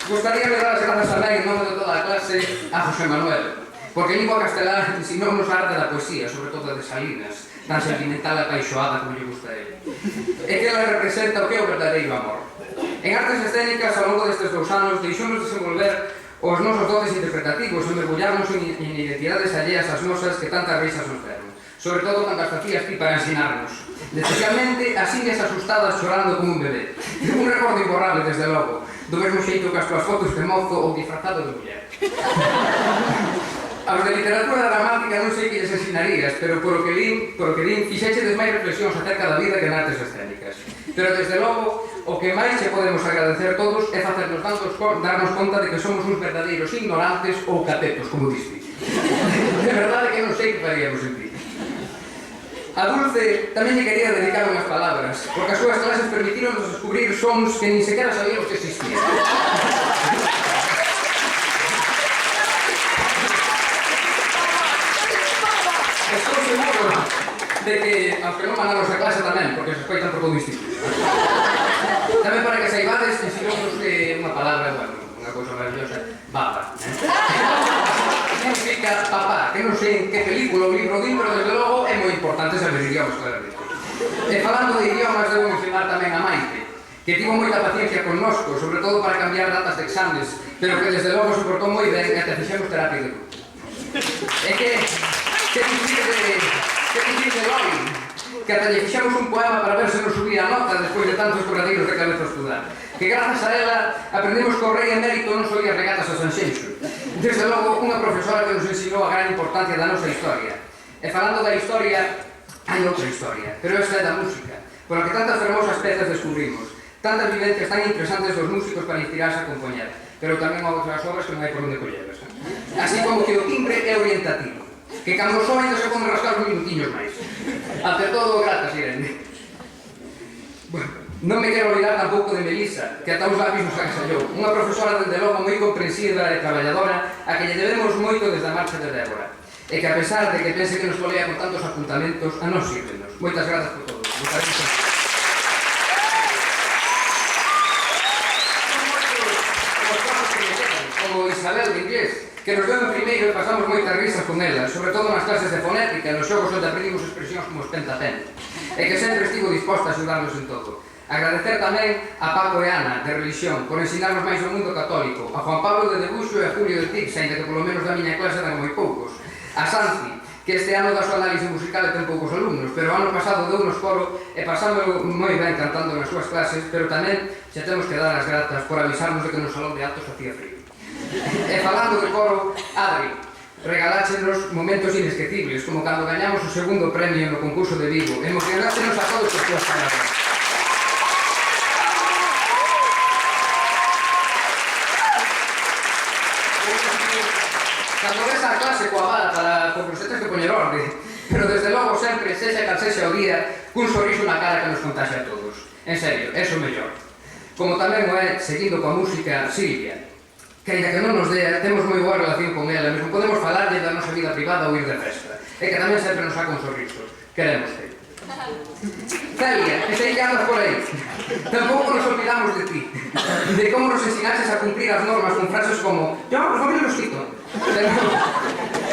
gustaría dar as grazas tamén en nome de toda a clase a José Manuel, porque en lingua castelá ensinounos a arte da poesía, sobre todo de Salinas, tan sentimental e apaixoada como lle gusta a ele. E que ela representa o que é o verdadeiro amor. En artes escénicas, ao longo destes 2 anos, deixamos desenvolver os nosos dotes interpretativos e mergullarnos en identidades alleas ás nosas que tantas risas nos deron. Sobre todo cando as facías ti para ensinarnos. Especialmente as indias asustadas chorando como un bebé. Un recordo imborrable, desde logo, do mesmo xeito que as tuas fotos de mozo ou disfrazado de muller. Aos de literatura dramática non sei que lles ensinarías, pero por o que din, fixéchedes máis reflexións acerca da vida que en artes escénicas. Pero desde logo, o que máis che podemos agradecer todos é facernos darnos conta de que somos uns verdadeiros ignorantes ou catetos, como diste. De verdade que non sei que faríamos en ti. A Dulce tamén lle quería dedicar unhas palabras, porque as súas clases permitironos descubrir sons que nin sequera sabíamos que existían. Estou seguro de que, aunque non mandamos a clase tamén, porque se escoitan por todo o instituto. Tamén para que saibades, ensinounos unha palabra, bueno, unha cousa maravillosa, baba. Significa papá, que non sei en que película ou libro din, pero desde logo é moi importante saber idiomas, claramente. E falando de idiomas, debo mencionar tamén a Maite, que tivo moita paciencia connosco, sobre todo para cambiar datas de exames, pero que desde logo se portou moi ben e até fixemos terapia de grupo. É que dicir de Loli, que ata lle fixamos un poema para ver se nos subía a nota despois de tantos corradeiros de cabeza a estudar. Que grazas a ela aprendemos que o rei emérito non soía regatas a Sanxenxo. Desde logo, unha profesora que nos ensinou a gran importancia da nosa historia. E falando da historia, hai outra historia, pero esta é da música, pola que tantas fermosas pezas descubrimos, tantas vivencias tan interesantes dos músicos para inspirarse a compoñer, pero tamén outras obras que non hai por onde colleras. Así como que o timbre é orientativo, que cando só ainda se pode rascar uns minutiños máis. Ante todo, gratas, Irene. Bueno, non me quero olvidar tampouco de Melissa, que ata uns lápiz nos agasalhou. Unha profesora, dende logo, moi comprensiva e traballadora, a que lle debemos moito desde a marcha de Débora. E que, a pesar de que pense que nos colea con tantos apuntamentos, a nos sírvenos. Moitas grazas por todo. Como Isabel de inglés, que nos veu en primeiro e pasamos moitas risas con ela, sobre todo nas clases de fonética, nos xogos onde aprendimos expresións como espenta-ten, e que sempre estivo disposta a axudarnos en todo. Agradecer tamén a Paco e Ana, de religión, por ensinarnos máis o mundo católico, a Juan Pablo de debuxo e a Julio de Tix, ainda que polo menos da miña clase eran moi poucos, a Santi, que este ano da súa análise musical ten poucos alumnos, pero o ano pasado deu-nos coro e pasámoslo moi ben cantando nas súas clases, pero tamén xa temos que dar as gratas por avisarnos de que no salón de actos facía frío. E falando de coro, Adri, regaláchenos momentos inesquecibles, como cando gañamos o segundo premio no concurso de Vigo. Emocionáchenos a todos por túas palabras. Cando ves a clase coa vara para concurso tens que poñer orde, pero desde logo sempre, sexa cal sexa o día, cun sorriso na cara que nos contaxe a todos. En serio, eso mellor. Como tamén o é, seguindo coa música, Silvia, que ainda que non nos dea, temos moi boa relación con ela, mesmo podemos falarlle da nosa vida privada ou ir de festa, e que tamén sempre nos saca un sorriso. Querémoste. Celia, que sei que andas por aí. Tampouco nos olvidamos de ti, de como nos ensinaches a cumplir as normas con frases como «Yo, pues no me los quito».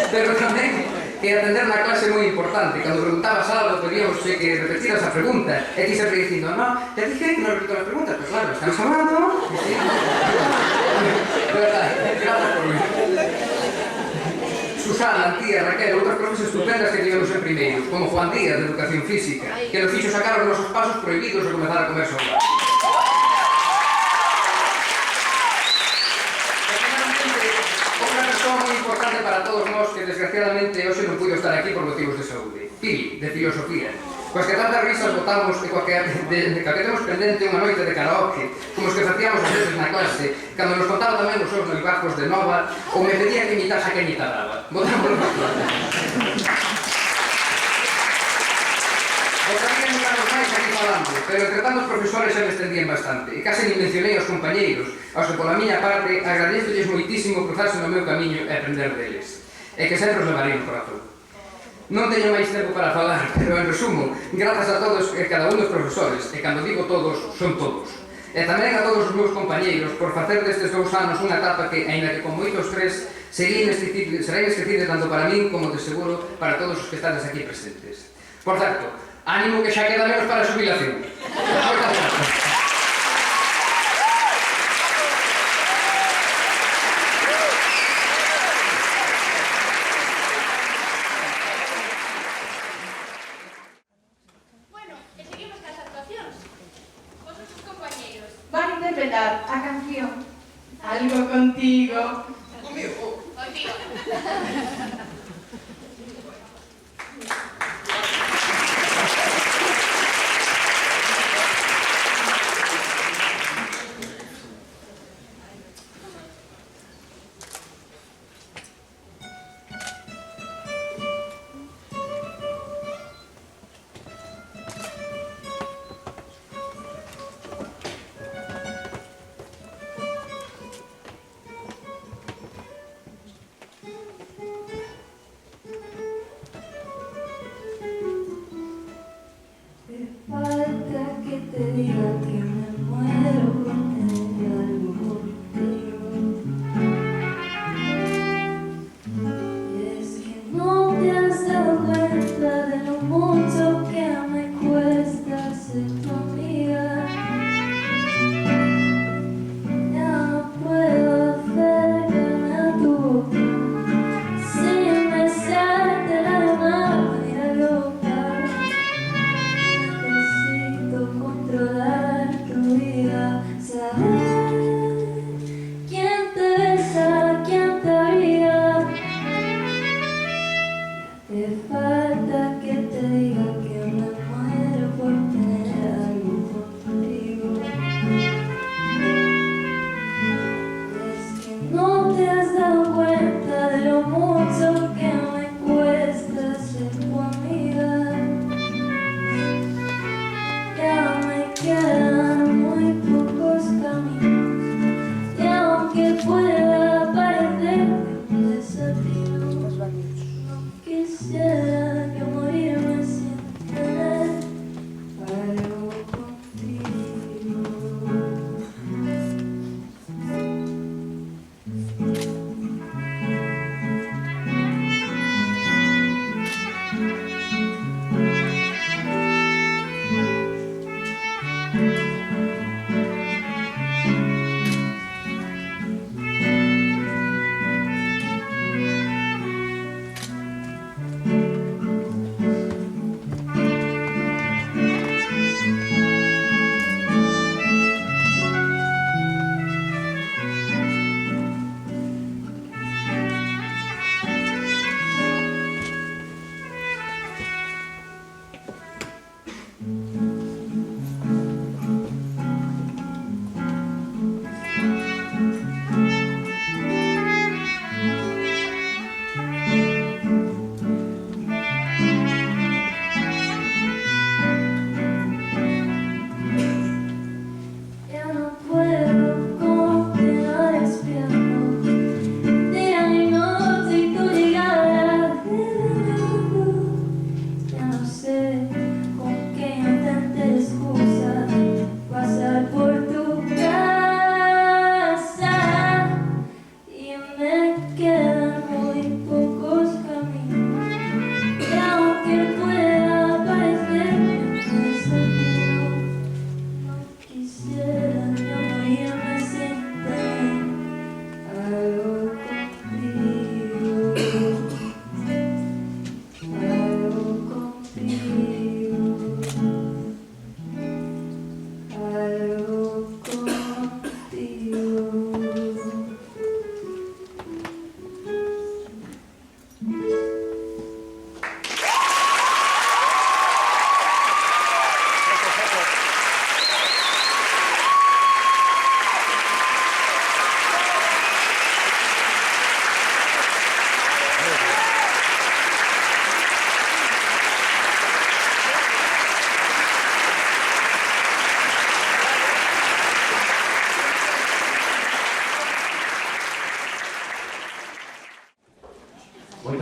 Pero tamén que atender na clase é moi importante. Cando preguntabas algo, pedíamos que repetiras a pregunta, e ti sempre dicindo «No, te dije que non repito las preguntas, pues claro, estamos hablando». Gracias por mí. Susana, Antía, Raquel, outras profes estupendas que tivemos en primeiros, como Juan Díaz, de Educación Física, que nos fixo sacar os nosos pasos prohibidos e comezar a comer sopa. E finalmente, outra persoa moi importante para todos nós desgraciadamente, hoxe non puido estar aquí por motivos de saúde. Pili, de filosofía. Coas que tantas risas botamos e coa que temos pendente unha noite de karaoke, como os que facíamos as veces na clase, cando nos contaba tamén os seus noivazgos de Nova, ou me pedía que imitase a Kenita Brava. Botámoslo na clase. Botarían uns máis aquí falando, pero entre tanto os profesores xa me estendían bastante, e case nin mencionei aos compañeiros, aos que pola miña parte agradezolles moitísimo cruzarse no meu camiño e aprender deles, e que sempre os levarei no corazón. Non teño máis tempo para falar, pero en resumo, grazas a todos e cada un dos profesores, e cando digo todos, son todos. E tamén a todos os meus compañeiros por facer destes 2 anos unha etapa que, aínda que con moito estrés, será inesquecible tanto para min como de seguro para todos os que estades aquí presentes. Por certo, ánimo que xa queda menos para a xubilación. Moitas grazas. Van a interpretar a canción Algo contigo. Contigo.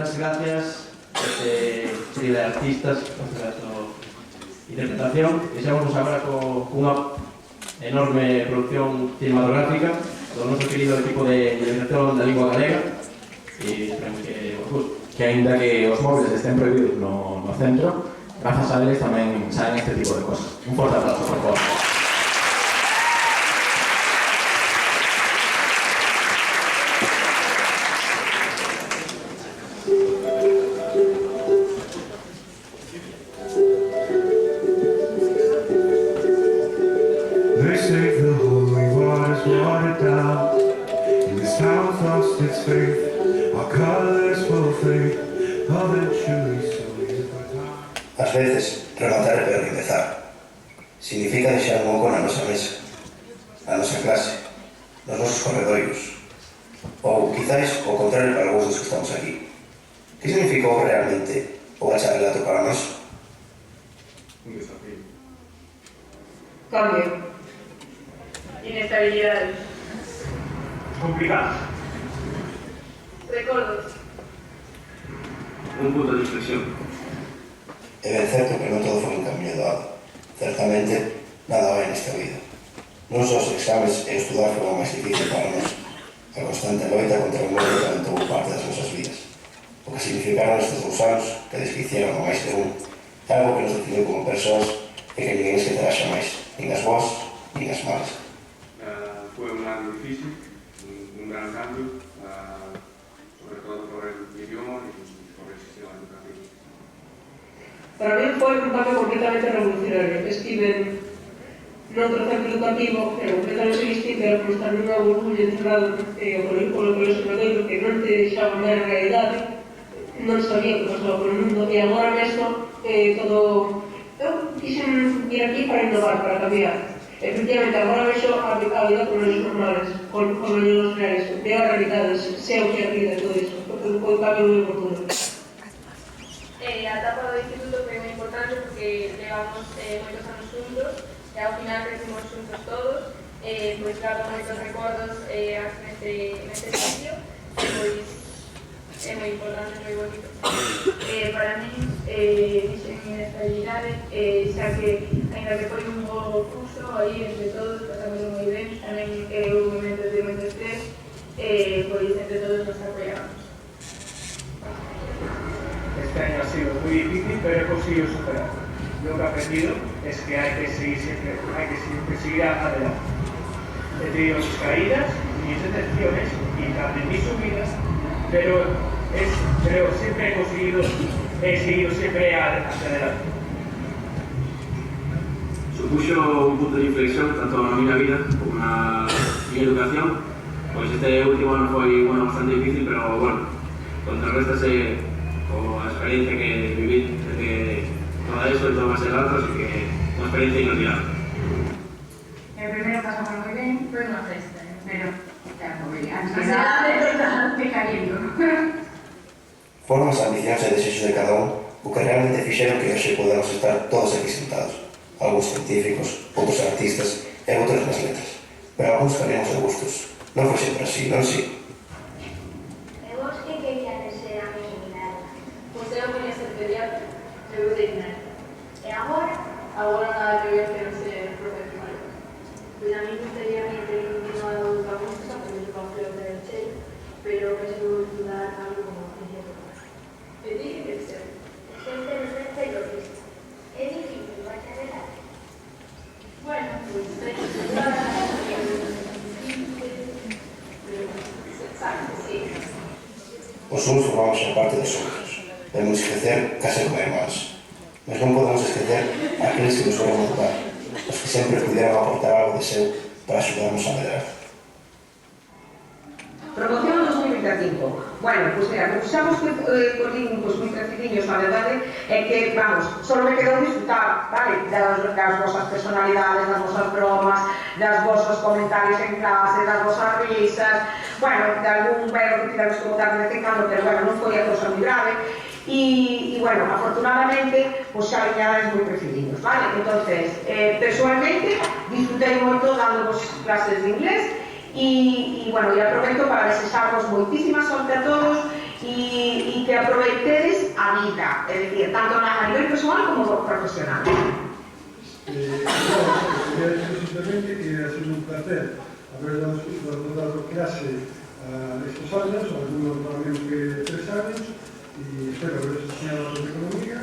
moitas gracias a este serie de artistas por a súa interpretación. Deixamos agora cunha enorme producción cinematográfica do noso querido equipo de dirección da lingua galega e esperemos que os guste. Que aínda que os móviles estén prohibidos no centro, grazas a eles tamén saen este tipo de cosas. Un forte aplauso, por favor. They say the holy water's watered down, and this town's lost its faith. Our colors will fade, eventually so is our time. Ás veces, rematar é peor que empezar. Significa deixar un oco na nosa mesa, na nosa clase, nos nosos corredoiros. Ou, quizáis, o contrario para algúns dos que estamos aquí. Que significou realmente o bacharelato para nós? Un desafío. Cambio. Inestabilidade. Complicado. Recordos. Un punto de inflexión. É ben certo que non todo foi un camiño doado. Certamente, nada vai nesta vida. Non só os exames e estudar foi o máis difícil para nós. A constante loita contra o mundo tamén tomou parte das nosas vidas. O que significaron estes 2 anos que desquiciaron a máis de un. Algo que nos definiu como persoas e que ninguén esquecerá xamais, nin as boas, nin as malas. Fue un año difícil, un gran cambio, sobre todo por el idioma y por el sistema educativo. Para mí foi un cambio completamente revolucionario. Estive noutro centro educativo, era completamente distinto, era como estar nunha burbulla encerrado polo observatorio que non te deixaba ver a realidade, non sabía que pasaba polo mundo, e agora mesmo todo... Eu quixen vir aquí para innovar, para cambiar. Efectivamente, agora vexo a vida con olhos normales, con olhos reales, veo a realidade, sei o que é a vida e todo iso, porque foi un cambio moi oportuno. A etapa do instituto foi moi importante porque levamos moitos anos juntos e ao final crecimos juntos todos, pois guardo moitos recordos neste sitio, pois é moi importante, moi bonito. Para mí, dixen inestabilidade, xa que, ainda que foi un bo curso, aí entre todos, pasámoslo moi ben, tamén houve momentos de moito estrés, pois entre todos nos apoiamos. Este año ha sido muy difícil, pero he conseguido superarlo. Lo que he aprendido es que hay que seguir adelante. He tenido mis caídas, mis decepciones y también mis subidas, pero siempre he seguido siempre hacia adelante. Supuxo un punto de inflexión tanto na miña vida como na miña educación. Pois este último ano foi bastante difícil, pero contrarréstase a experiencia que viví desde toda eso e todas as datas, que é unha experiencia inolvidable. El primeiro pasamos moi ben, foi unha festa, pero ansiedade cayendo. Foron as ambicións e desexos de cada un o que realmente fixeron que hoxe podemos estar todos aquí sentados. Alguns científicos, outros artistas e outros nas letras. Pero algúns cambiamos de gustos. Non foi sempre así, non si? E vos que queríades ser a miña? Pois eu quería ser pediatra, eu veterinaria. E agora? Agora nada que voy a hacer ser profe primario. Pois a mí gustaría ter continuado outra música, porque eu non creo que ser, pero que se vou estudar algo como ciencia. É difícil ser. Xente de ciencia e logística. É difícil, bacharelato. Bueno, pois Os uns formamos a parte dos outros. Debemos esquecer case como irmáns. Mas non podemos esquecer aqueles que nos foron educar, os que sempre puderan aportar algo de seu para axudarnos a melhorar. Promoción 2025. Bueno, pois mira, como xa vos colín moi precidiños, na verdade, é que, vamos, só me quedou disfrutar, vale, das vosas personalidades, das vosas bromas, das vosos comentarios en clase, das vosas risas, bueno, de algún verbo que tivemos que botar de vez en cando, pero bueno, non foi a cousa moi grave, e bueno, afortunadamente, pues xa viñades moi preferidos, vale? Entonces, personalmente, disfrutei moito dando clases de inglés e bueno, e aproveito para desexarvos moitísima sorte a todos y que aproveitedes a vida, es decir, tanto a nivel personal como profesional. Quería decir simplemente que ha sido un placer haber dado clase a estos años, algunos más menos que 3 años, y espero haberos enseñado sobre economía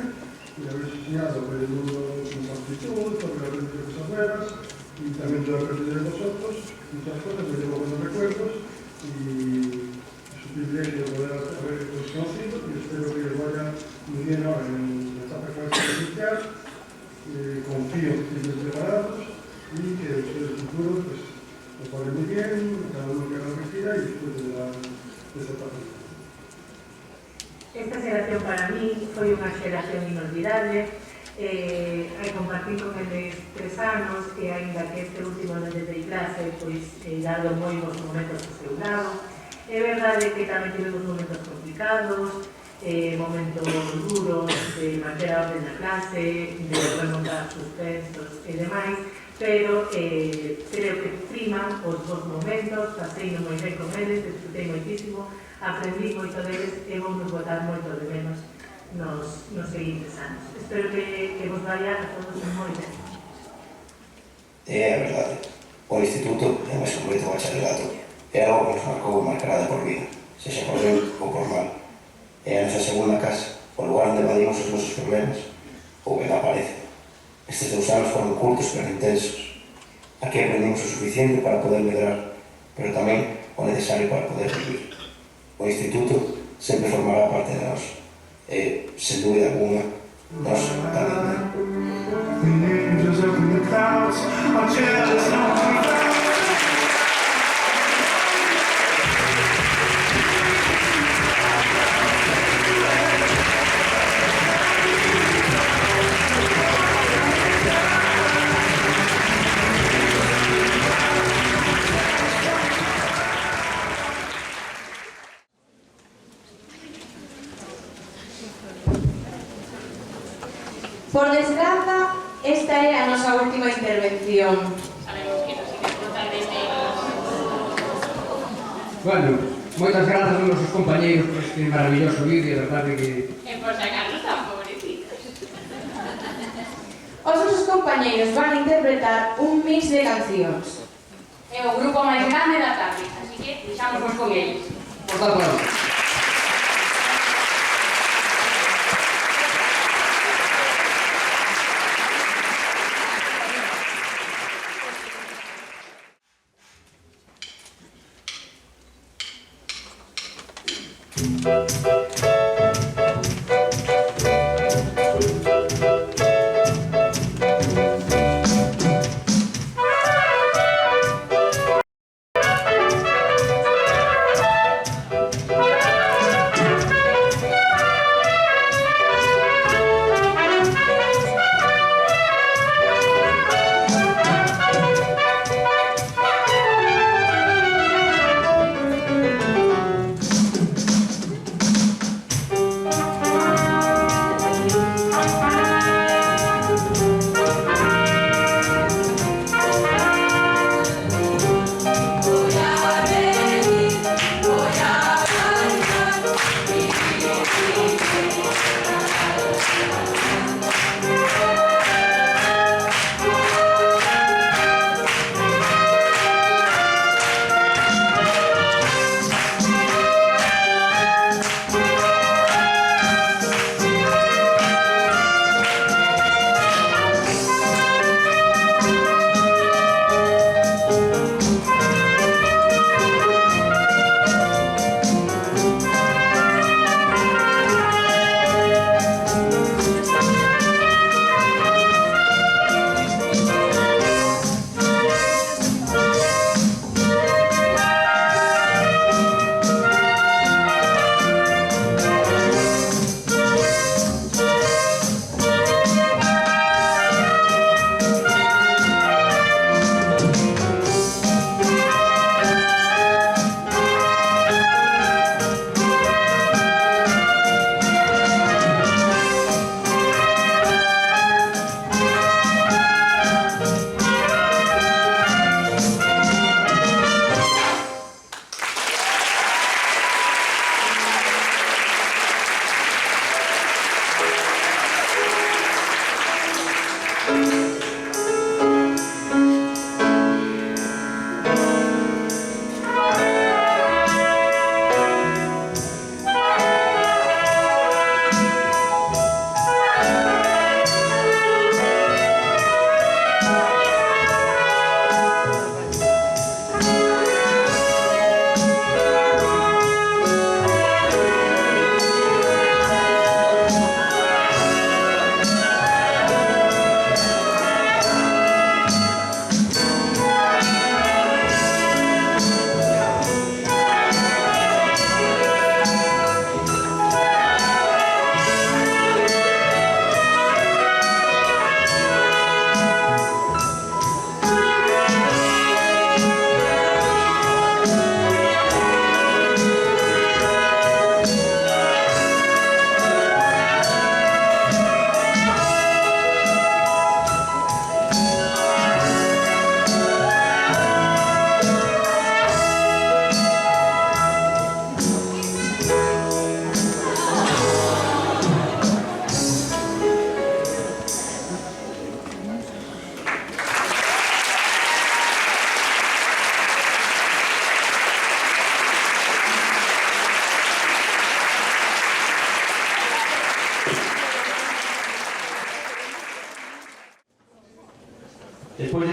y haberos enseñado sobre el mundo con actitud, sobre la red de cosas nuevas, y también yo aprendí de vosotros muchas cosas, me llevo buenos recuerdos y es un privilegio poder haberos conocido y espero que os vaya muy bien ahora en la etapa que vais a iniciar. Confío que estéis preparados y que ustedes futuros pues, lo paguen muy bien, cada uno que haga lo que quiera y disfrute de esta etapa. Esta xeración para mí foi unha xeración inolvidable. Compartir con eles 3 anos e aínda que este último ano desde clase pois dado moi bons momentos ao seu lado. É verdade que tamén tivemos momentos complicados, momentos duros de manter a orden na clase, de remontar suspensos e demais, pero creo que priman os bons momentos, pasei moi ben con eles, disfrutei moitísimo, aprendí moito deles e vamos botar moito de menos nos seguintes anos. Espero que vos vaya a todos moi ben. É a verdade. O instituto, e máis concreto o bacharelato, é algo que nos marcou e marcará de por vida, sexa por ben ou por mal. É a nosa segunda casa, o lugar onde evadimos os nosos problemas, ou ben aparece. Estes 2 anos foron curtos pero intensos. Aquí aprendimos o suficiente para poder medrar, pero tamén o necesario para poder vivir. O instituto sempre formará parte de nós. E, sen dúbida alguna, nós tamén. Por desgraza, esta é a nosa última intervención. Sabemos que nos siguen totalmente. Bueno, moitas grazas aos nosos compañeiros por este maravilloso vídeo, a verdade que... E por sacarnos tan pobrecitos. Os nosos compañeiros van a interpretar un mix de cancións. É o grupo máis grande da tarde, así que deixámonos con eles. Por tanto,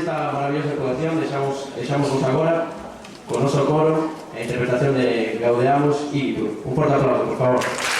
esta maravillosa actuación, deixamos agora con noso coro a interpretación de Gaudeamos Ictus. Un forte aplauso, por favor.